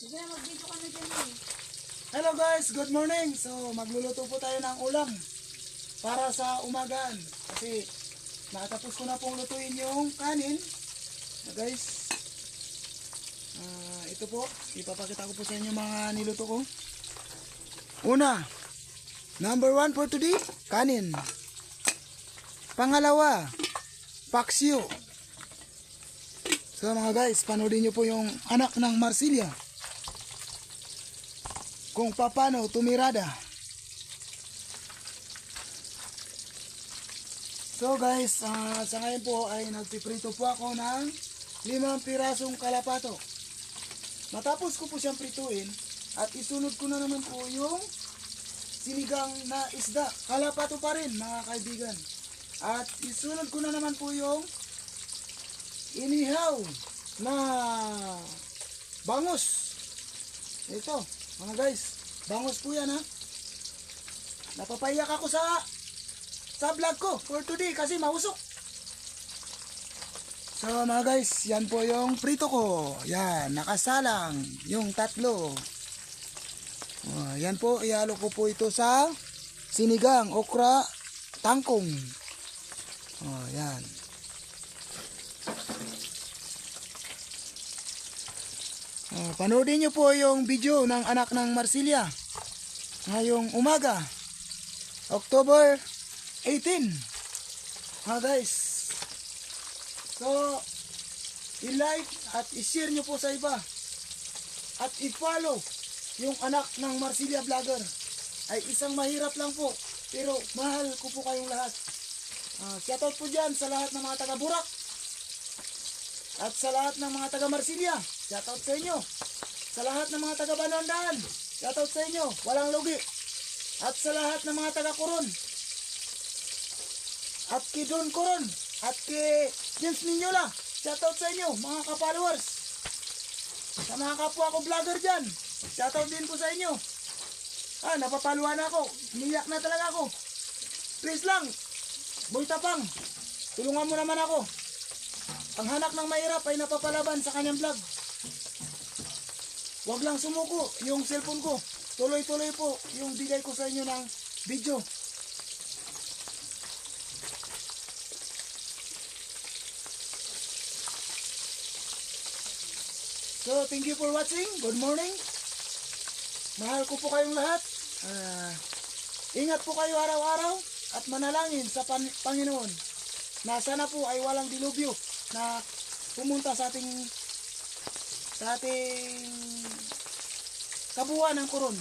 Sige na, mag-video ka na dyan eh. Hello guys, good morning. So magluluto po tayo ng ulam para sa umagaan. Kasi nakatapos ko na pong lutuin yung kanin. Guys, ito po, ipapakita ko po sa inyo mga niluto ko. Una, number 1 for today, kanin. Pangalawa, paksiw. So mga guys, panoodin nyo po yung anak ng Marsilia kung paano tumirada. So guys, sa ngayon po ay nagpiprito po ako ng 5 pirasong kalapato. Matapos ko po siyang prituin at isunod ko na naman po yung sinigang na isda. Kalapato pa rin mga kaibigan. At isunod ko na naman po yung inihaw na bangus. Ito mga guys, bangus po yan ha. Napapayak ako sa vlog ko for today kasi mausok. So mga guys, yan po yung prito ko. Yan, nakasalang yung tatlo. Yan po, ihalo ko po ito sa sinigang, okra, tangkong. Yan. Panoodin nyo po yung video ng anak ng Marsilia ngayong umaga, October 18. Guys, so i-like at i-share nyo po sa iba at i-follow yung anak ng Marsilia Vlogger. Ay isang mahirap lang po, pero mahal ko po kayong lahat. Shoutout po dyan sa lahat ng mga taga Burak at sa lahat ng mga taga Marsilia. Shoutout sa inyo. Sa lahat ng mga taga Banondaan, shoutout sa inyo. Walang lugi. At sa lahat ng mga taga Coron at kay Don Coron at kay James Minyola, shoutout sa inyo mga ka-followers. Sa mga kapwa ko vlogger dyan, shoutout din po sa inyo. Napapaluan ako. Niyak na talaga ako. Please lang, Boy Tapang, tulungan mo naman ako. Ang hanak ng mahirap ay napapalaban sa kanyang vlog. Huwag lang sumuko yung cellphone ko. Tuloy-tuloy po yung bigay ko sa inyo ng video. So, thank you for watching. Good morning. Mahal ko po kayong lahat. Ingat po kayo araw-araw at manalangin sa Panginoon na sana po ay walang dilubyo na pumunta sa ating kabuuan ng Coron.